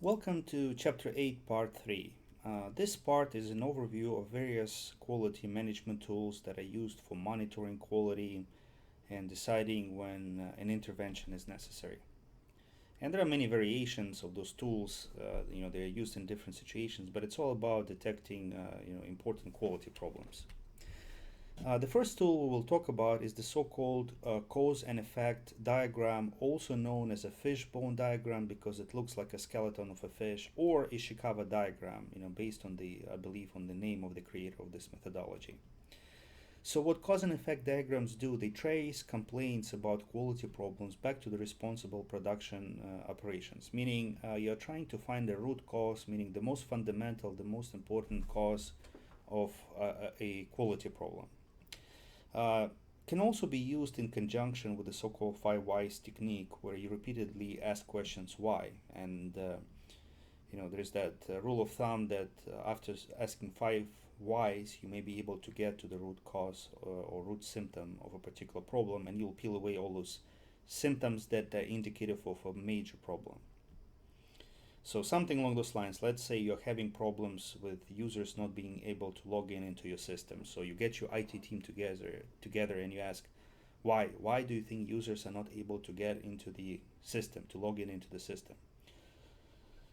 Welcome to Chapter 8, Part 3. This part is an overview of various quality management tools that are used for monitoring quality and deciding when an intervention is necessary. And there are many variations of those tools. They are used in different situations, but it's all about detecting, important quality problems. The first tool we will talk about is the so-called cause and effect diagram, also known as a fishbone diagram because it looks like a skeleton of a fish, or Ishikawa diagram, based on I believe, on the name of the creator of this methodology. So what cause and effect diagrams do, they trace complaints about quality problems back to the responsible production operations, meaning you're trying to find the root cause, meaning the most fundamental, the most important cause of a quality problem. Uh, can also be used in conjunction with the so-called five whys technique, where you repeatedly ask questions why. And there's that rule of thumb that after asking five whys, you may be able to get to the root cause or root symptom of a particular problem, and you'll peel away all those symptoms that are indicative of a major problem. So something along those lines. Let's say you're having problems with users not being able to log in into your system. So you get your IT team together and you ask, why? Why do you think users are not able to get into the system, to log in into the system?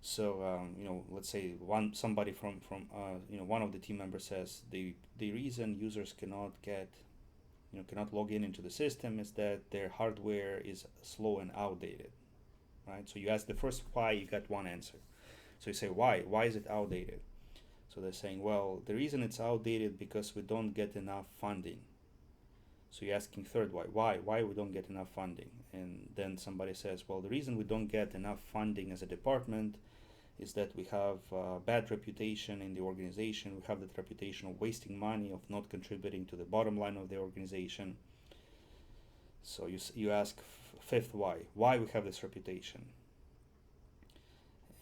So let's say somebody from one of the team members says the reason users cannot log in into the system is that their hardware is slow and outdated, right? So you ask the first why, you got one answer. So you say why? Why is it outdated? So they're saying, well, the reason it's outdated because we don't get enough funding. So you're asking third why? Why we don't get enough funding? And then somebody says, well, the reason we don't get enough funding as a department is that we have a bad reputation in the organization. We have that reputation of wasting money, of not contributing to the bottom line of the organization. So you ask fifth why we have this reputation.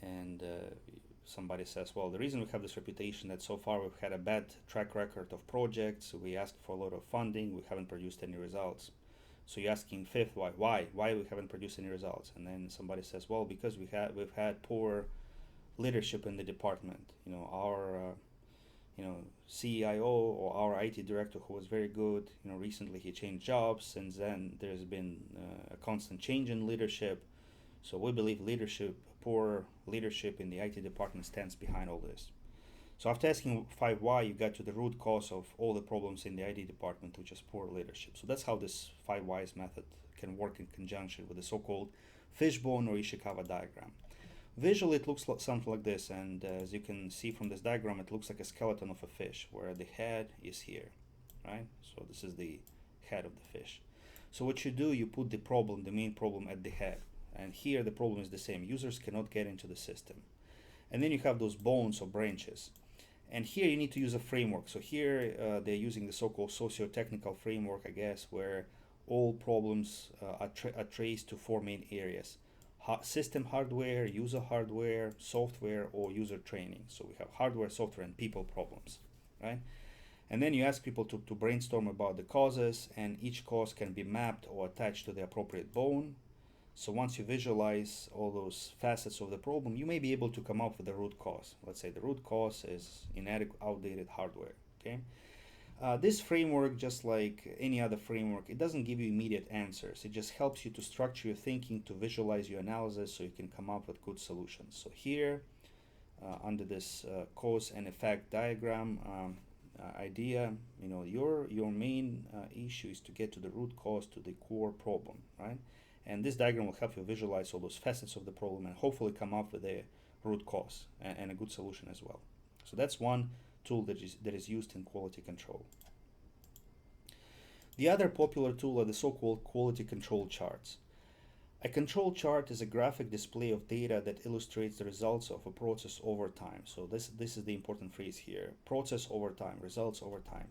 And somebody says, well, the reason we have this reputation that so far we've had a bad track record of projects, we asked for a lot of funding, we haven't produced any results. So you're asking fifth why we haven't produced any results. And then somebody says, well, because we've had poor leadership in the department. Our CIO or our IT director, who was very good, recently he changed jobs. Since then there's been a constant change in leadership. So we believe poor leadership in the IT department stands behind all this. So after asking five why, you got to the root cause of all the problems in the IT department, which is poor leadership. So that's how this five whys method can work in conjunction with the so-called fishbone or Ishikawa diagram. Visually, it looks like something like this, and as you can see from this diagram, it looks like a skeleton of a fish, where the head is here, right? So this is the head of the fish. So what you do, you put the main problem at the head, and here the problem is the same. Users cannot get into the system. And then you have those bones or branches. And here you need to use a framework. So here they're using the so-called Sociotechnical Framework, I guess, where all problems are traced to four main areas: system hardware, user hardware, software, or user training. So we have hardware, software, and people problems, right? And then you ask people to brainstorm about the causes, and each cause can be mapped or attached to the appropriate bone. So once you visualize all those facets of the problem, you may be able to come up with the root cause. Let's say the root cause is inadequate, outdated hardware, okay? This framework, just like any other framework, it doesn't give you immediate answers. It just helps you to structure your thinking, to visualize your analysis so you can come up with good solutions. So here, under this cause and effect diagram idea, your main issue is to get to the root cause, to the core problem, right? And this diagram will help you visualize all those facets of the problem and hopefully come up with a root cause and a good solution as well. So that's one tool that is used in quality control. The other popular tool are the so-called quality control charts. A control chart is a graphic display of data that illustrates the results of a process over time. So this is the important phrase here: process over time, results over time.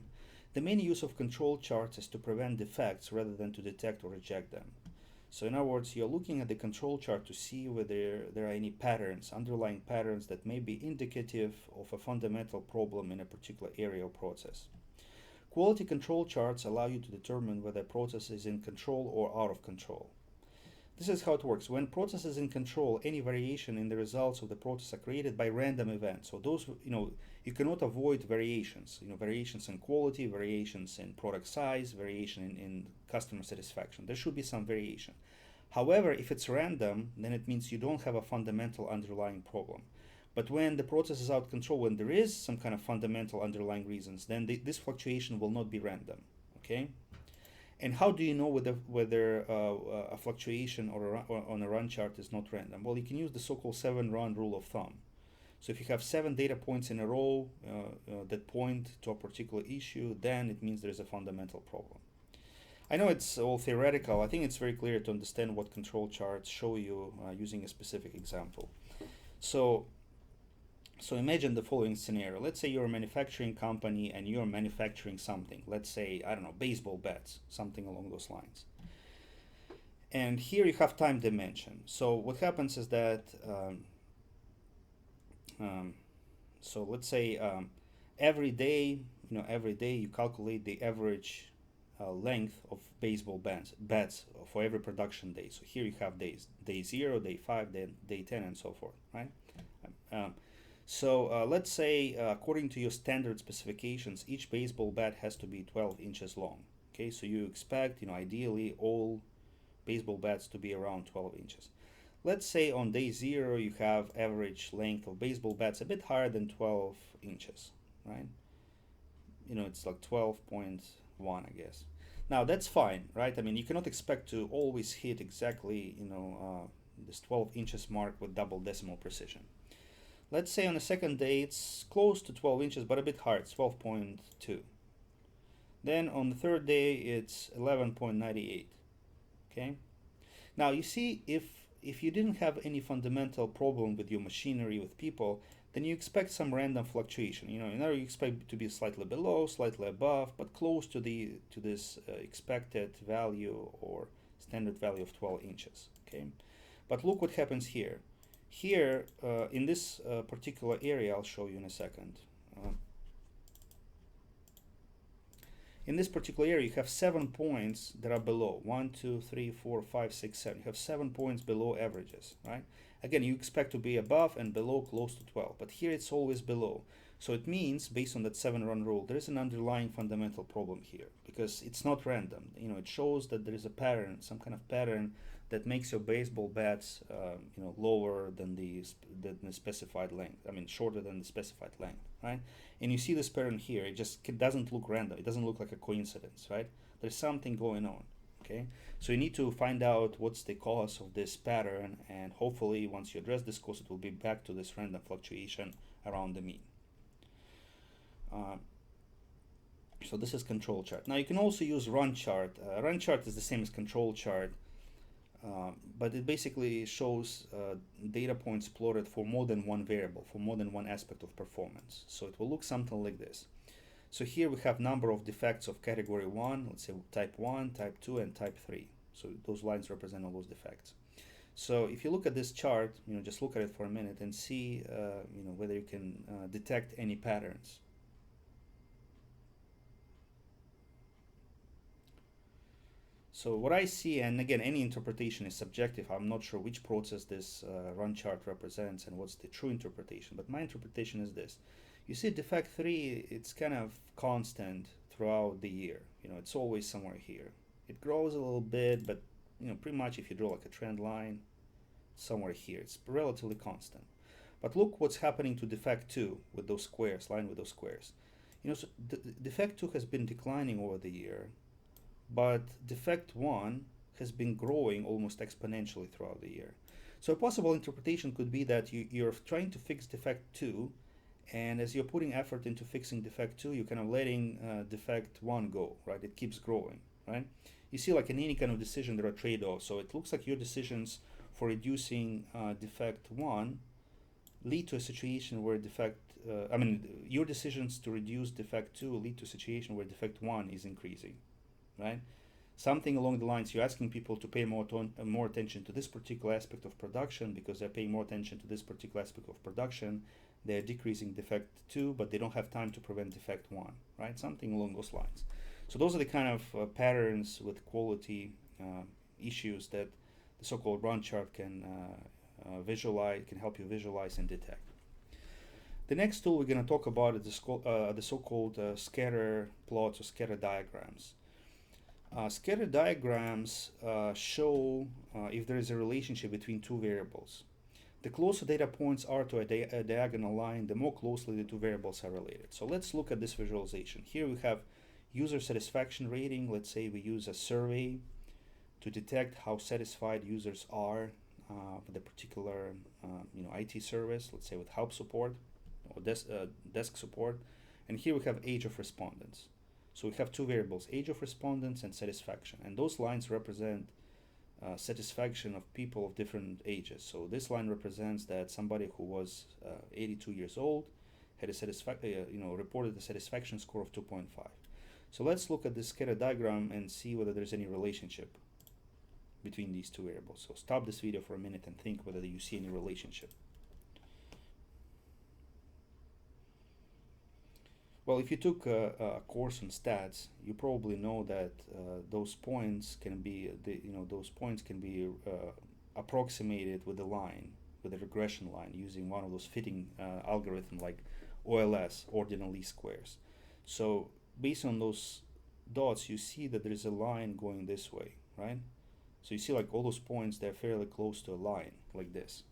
The main use of control charts is to prevent defects rather than to detect or reject them. So in other words, you're looking at the control chart to see whether there are any patterns, underlying patterns that may be indicative of a fundamental problem in a particular area or process. Quality control charts allow you to determine whether a process is in control or out of control. This is how it works. When process is in control, any variation in the results of the process are created by random events. So those, you cannot avoid variations. Variations in quality, variations in product size, variation in customer satisfaction. There should be some variation. However, if it's random, then it means you don't have a fundamental underlying problem. But when the process is out of control, when there is some kind of fundamental underlying reasons, then this fluctuation will not be random. Okay? And how do you know whether a fluctuation or on a run chart is not random? Well, you can use the so-called 7-run rule of thumb. So if you have 7 data points in a row that point to a particular issue, then it means there's a fundamental problem. I know it's all theoretical. I think it's very clear to understand what control charts show you using a specific example. So imagine the following scenario. Let's say you're a manufacturing company and you're manufacturing something. Let's say, I don't know, baseball bats, something along those lines. And here you have time dimension. So what happens is that, so let's say every day you calculate the average length of baseball bats for every production day. So here you have days, day 0, day 5, day 10, and so forth, right? So let's say, according to your standard specifications, each baseball bat has to be 12 inches long. Okay, so you expect, ideally all baseball bats to be around 12 inches. Let's say on day 0 you have average length of baseball bats a bit higher than 12 inches, right? It's like 12.1, I guess. Now that's fine, right? I mean, you cannot expect to always hit exactly, this 12 inches mark with double decimal precision. Let's say on the second day it's close to 12 inches, but a bit higher, it's 12.2. Then on the third day it's 11.98. Okay. Now you see, if you didn't have any fundamental problem with your machinery, with people, then you expect some random fluctuation. You expect it to be slightly below, slightly above, but close to this expected value or standard value of 12 inches. Okay. But look what happens here. Here, in this particular area, I'll show you in a second. In this particular area, you have 7 points that are below. 1, 2, 3, 4, 5, 6, 7. You have 7 points below averages, right? Again, you expect to be above and below close to 12, but here it's always below. So it means, based on that 7-run rule, there is an underlying fundamental problem here, because it's not random. It shows that there is a pattern, some kind of pattern that makes your baseball bats, lower than the specified length. I mean, shorter than the specified length, right? And you see this pattern here. It just doesn't look random. It doesn't look like a coincidence, right? There's something going on. Okay, so you need to find out what's the cause of this pattern, and hopefully, once you address this cause, it will be back to this random fluctuation around the mean. So this is control chart. Now you can also use run chart. Run chart is the same as control chart. But it basically shows data points plotted for more than one variable, for more than one aspect of performance. So it will look something like this. So here we have number of defects of category 1, let's say type 1, type 2, and type 3. So those lines represent all those defects. So if you look at this chart, just look at it for a minute and see, whether you can detect any patterns. So what I see, and again, any interpretation is subjective. I'm not sure which process this run chart represents and what's the true interpretation, but my interpretation is this. You see defect 3, it's kind of constant throughout the year. It's always somewhere here. It grows a little bit, but pretty much if you draw like a trend line, somewhere here. It's relatively constant. But look what's happening to defect 2 with those squares, line with those squares. So defect 2 has been declining over the year, but defect 1 has been growing almost exponentially throughout the year. So a possible interpretation could be that you're trying to fix defect 2, and as you're putting effort into fixing defect 2, you're kind of letting defect 1 go, right? It keeps growing, right? You see, like in any kind of decision, there are trade-offs. So it looks like your decisions for reducing defect 1 lead to a situation where your decisions to reduce defect 2 lead to a situation where defect 1 is increasing, right? Something along the lines, you're asking people to pay more attention to this particular aspect of production because they're paying more attention to this particular aspect of production. They're decreasing defect 2, but they don't have time to prevent defect 1, right? Something along those lines. So those are the kind of patterns with quality issues that the so-called run chart can visualize, can help you visualize and detect. The next tool we're going to talk about is the so-called scatter plots or scatter diagrams. Scatter diagrams show if there is a relationship between two variables. The closer data points are to a diagonal line, the more closely the two variables are related. So let's look at this visualization. Here we have user satisfaction rating. Let's say we use a survey to detect how satisfied users are with a particular IT service, let's say with help support or desk support. And here we have age of respondents. So we have two variables, age of respondents and satisfaction. And those lines represent satisfaction of people of different ages. So this line represents that somebody who was 82 years old had a reported a satisfaction score of 2.5. So let's look at this scatter diagram and see whether there's any relationship between these two variables. So stop this video for a minute and think whether you see any relationship. Well, if you took a course on stats, you probably know that those points can be approximated with a line, with a regression line, using one of those fitting algorithms like OLS, ordinal least squares. So based on those dots, you see that there is a line going this way, right? So you see like all those points, they're fairly close to a line like this.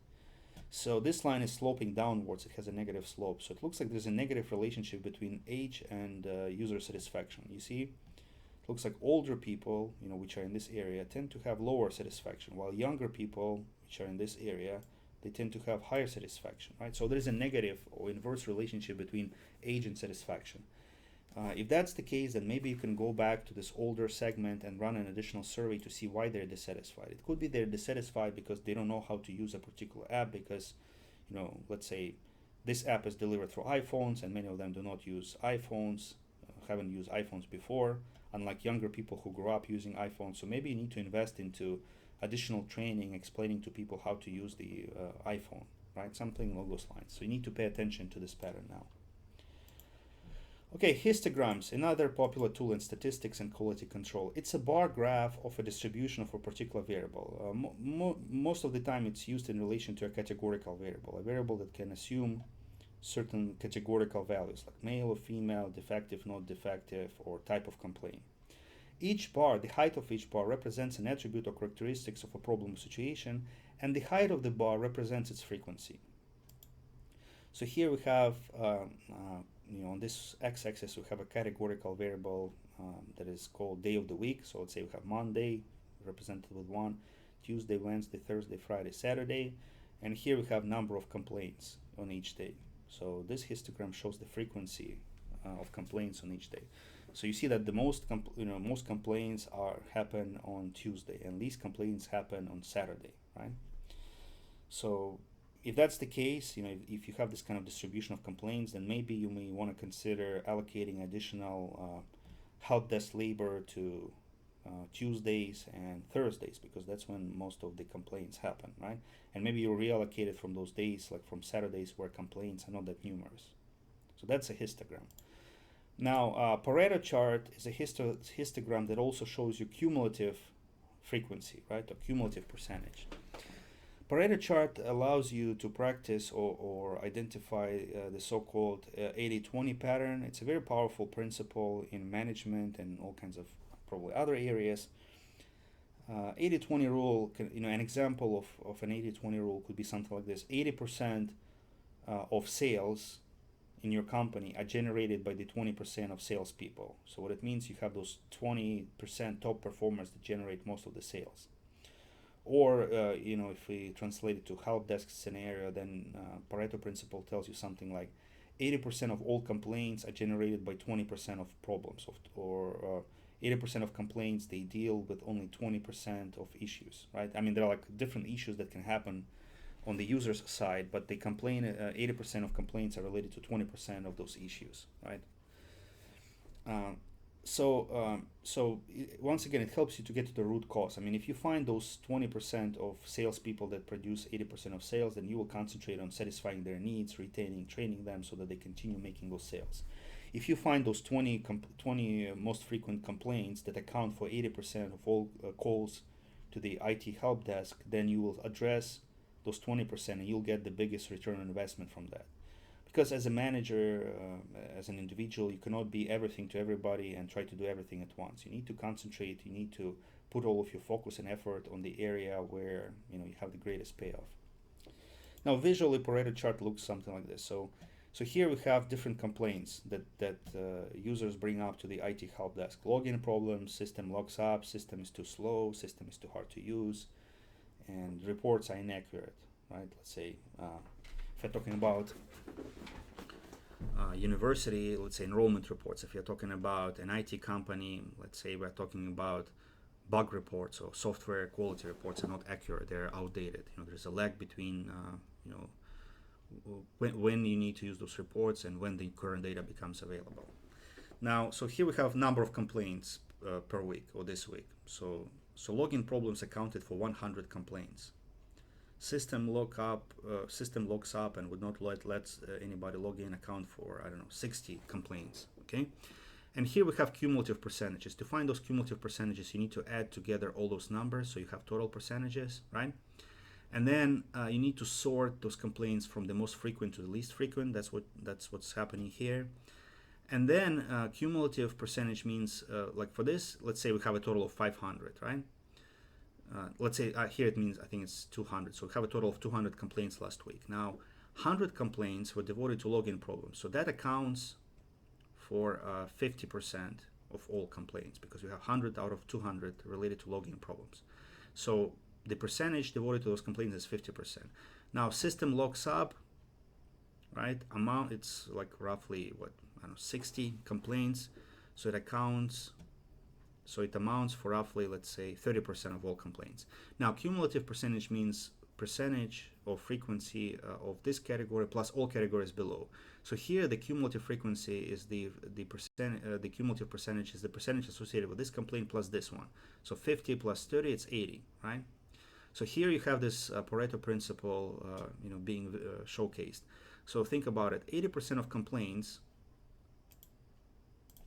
So this line is sloping downwards. It has a negative slope. So it looks like there's a negative relationship between age and user satisfaction. You see, it looks like older people, which are in this area, tend to have lower satisfaction, while younger people, which are in this area, they tend to have higher satisfaction, right? So there's a negative or inverse relationship between age and satisfaction. If that's the case, then maybe you can go back to this older segment and run an additional survey to see why they're dissatisfied. It could be they're dissatisfied because they don't know how to use a particular app because, let's say this app is delivered through iPhones and many of them do not use iPhones, haven't used iPhones before, unlike younger people who grew up using iPhones. So maybe you need to invest into additional training, explaining to people how to use the iPhone, right? Something along those lines. So you need to pay attention to this pattern now. Okay, histograms, another popular tool in statistics and quality control. It's a bar graph of a distribution of a particular variable. Most of the time it's used in relation to a categorical variable, a variable that can assume certain categorical values like male or female, defective, not defective, or type of complaint. Each bar, the height of each bar represents an attribute or characteristics of a problem situation, and the height of the bar represents its frequency. So here we have on this x-axis we have a categorical variable that is called day of the week. So let's say we have Monday represented with 1, Tuesday, Wednesday, Thursday, Friday, Saturday, and here we have number of complaints on each day. So this histogram shows the frequency of complaints on each day. So you see that the most complaints happen on Tuesday and least complaints happen on Saturday, right? So if that's the case, if you have this kind of distribution of complaints, then maybe you may want to consider allocating additional help desk labor to Tuesdays and Thursdays, because that's when most of the complaints happen, right? And maybe you reallocate it from those days, like from Saturdays where complaints are not that numerous. So that's a histogram. Now, Pareto chart is a histogram that also shows you cumulative frequency, right, or cumulative percentage. Pareto chart allows you to practice or identify the so-called 80-20 pattern. It's a very powerful principle in management and all kinds of probably other areas. 80-20 rule, an example of an 80-20 rule could be something like this. 80% of sales in your company are generated by the 20% of salespeople. So what it means, you have those 20% top performers that generate most of the sales. Or, if we translate it to help desk scenario, then Pareto principle tells you something like 80% of all complaints are generated by 20% of problems, or 80% of complaints, they deal with only 20% of issues, right? I mean, there are like different issues that can happen on the user's side, but they complain, 80% of complaints are related to 20% of those issues, right? So once again, it helps you to get to the root cause. I mean, if you find those 20% of salespeople that produce 80% of sales, then you will concentrate on satisfying their needs, retaining, training them so that they continue making those sales. If you find those 20 most frequent complaints that account for 80% of all calls to the IT help desk, then you will address those 20% and you'll get the biggest return on investment from that. Because as a manager, as an individual, you cannot be everything to everybody and try to do everything at once. You need to concentrate. You need to put all of your focus and effort on the area where you have the greatest payoff. Now, visually, Pareto chart looks something like this. So here we have different complaints that users bring up to the IT help desk. Login problems, system locks up, system is too slow, system is too hard to use, and reports are inaccurate. Right? Let's say if you're talking about university, let's say enrollment reports. If you're talking about an IT company, let's say we're talking about bug reports or software quality reports are not accurate, they're outdated. There's a lag between when you need to use those reports and when the current data becomes available. Now, so here we have number of complaints per week or this week. So login problems accounted for 100 complaints. System locks up and would not let anybody log in account for 60 complaints. Okay. And here we have cumulative percentages. To find those cumulative percentages, you need to add together all those numbers, so you have total percentages, right? And then you need to sort those complaints from the most frequent to the least frequent. That's what's happening here. And then cumulative percentage means, like for this, let's say we have a total of 500, right? Let's say here it means, I think it's 200. So we have a total of 200 complaints last week. Now, 100 complaints were devoted to login problems. So that accounts for 50% of all complaints, because we have 100 out of 200 related to login problems. So the percentage devoted to those complaints is 50%. Now, system locks up, right? Amount, it's like roughly 60 complaints. So it amounts for roughly, let's say, 30% of all complaints. Now, cumulative percentage means percentage or frequency of this category plus all categories below. So here the cumulative frequency is the cumulative percentage is the percentage associated with this complaint plus this one. So 50 plus 30, it's 80, right? So here you have this Pareto principle, being showcased. So think about it: 80% of complaints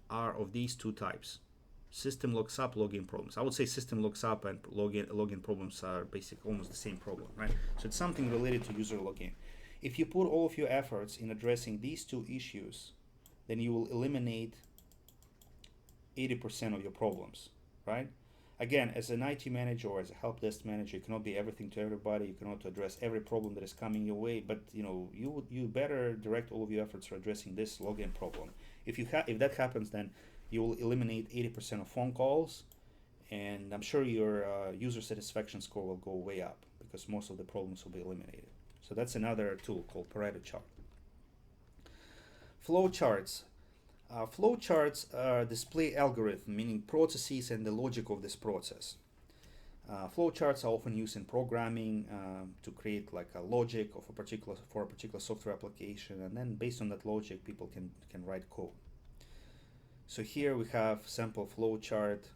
are of these two types. System looks up, login problems. I would say system looks up and login problems are basically almost the same problem, right? So it's something related to user login. If you put all of your efforts in addressing these two issues, then you will eliminate 80% of your problems, right? Again, as an IT manager or as a help desk manager, you cannot be everything to everybody. You cannot address every problem that is coming your way, but you better direct all of your efforts to addressing this login problem. If that happens, then you will eliminate 80% of phone calls, and I'm sure your user satisfaction score will go way up because most of the problems will be eliminated. So that's another tool called Pareto Chart. Flow charts. Flow charts are display algorithm, meaning processes and the logic of this process. Flow charts are often used in programming to create like a logic of for a particular software application, and then based on that logic, people can write code. So here we have sample flow chart,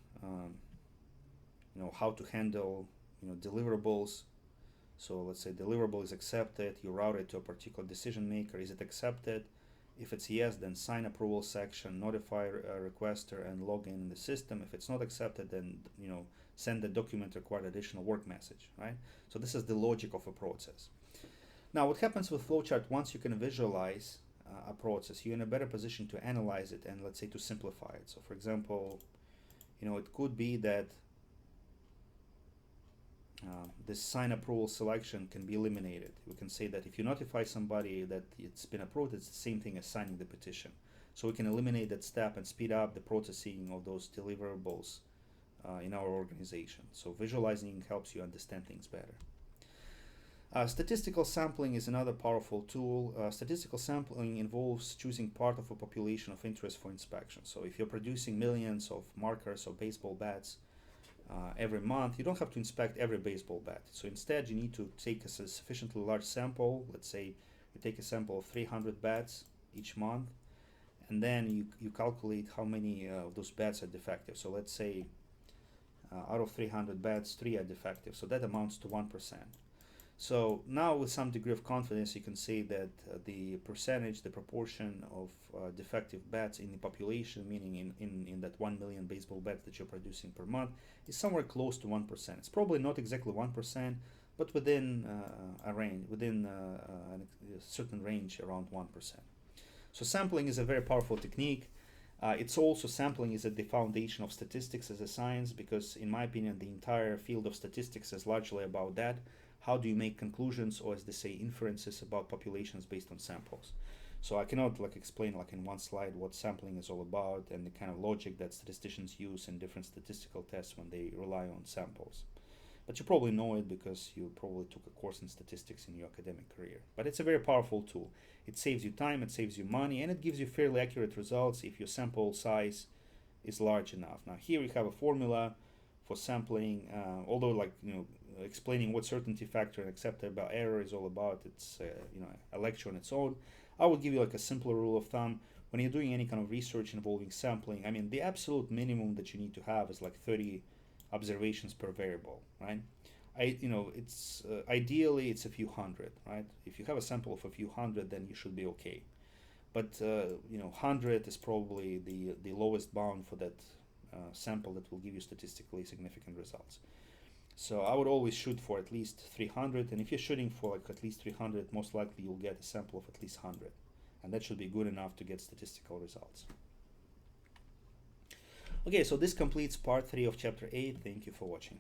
how to handle deliverables. So let's say deliverable is accepted, you route it to a particular decision maker. Is it accepted? If it's yes, then sign approval section, notify requester, and log in the system. If it's not accepted, then send the document required additional work message, right? So this is the logic of a process. Now, what happens with flowchart, once you can visualize a process, you're in a better position to analyze it and, let's say, to simplify it. So for example, it could be that this sign approval selection can be eliminated. We can say that if you notify somebody that it's been approved, it's the same thing as signing the petition. So we can eliminate that step and speed up the processing of those deliverables in our organization. So visualizing helps you understand things better. Statistical sampling is another powerful tool. Statistical sampling involves choosing part of a population of interest for inspection. So if you're producing millions of markers or baseball bats every month, you don't have to inspect every baseball bat. So instead, you need to take a sufficiently large sample. Let's say you take a sample of 300 bats each month, and then you calculate how many of those bats are defective. So let's say out of 300 bats, 3 are defective. So that amounts to 1%. So now with some degree of confidence you can say that the percentage, the proportion of defective bets in the population, meaning in that 1 million baseball bets that you're producing per month, is somewhere close to 1%. It's probably not exactly 1%, but within a range, within a certain range around 1%. So sampling is a very powerful technique. It's also, sampling is at the foundation of statistics as a science, because in my opinion the entire field of statistics is largely about that. How do you make conclusions, or as they say, inferences about populations based on samples? So I cannot explain in one slide what sampling is all about and the kind of logic that statisticians use in different statistical tests when they rely on samples. But you probably know it because you probably took a course in statistics in your academic career. But it's a very powerful tool. It saves you time, it saves you money, and it gives you fairly accurate results if your sample size is large enough. Now here we have a formula for sampling, although explaining what certainty factor and acceptable error is all about, it's a lecture on its own. I will give you a simpler rule of thumb. When you're doing any kind of research involving sampling, I mean, the absolute minimum that you need to have is 30 observations per variable, right? It's ideally it's a few hundred, right? If you have a sample of a few hundred, then you should be okay. But 100 is probably the lowest bound for that sample that will give you statistically significant results. So I would always shoot for at least 300, and if you're shooting for at least 300, most likely you'll get a sample of at least 100, and that should be good enough to get statistical results. Okay, so this completes part 3 of chapter 8. Thank you for watching.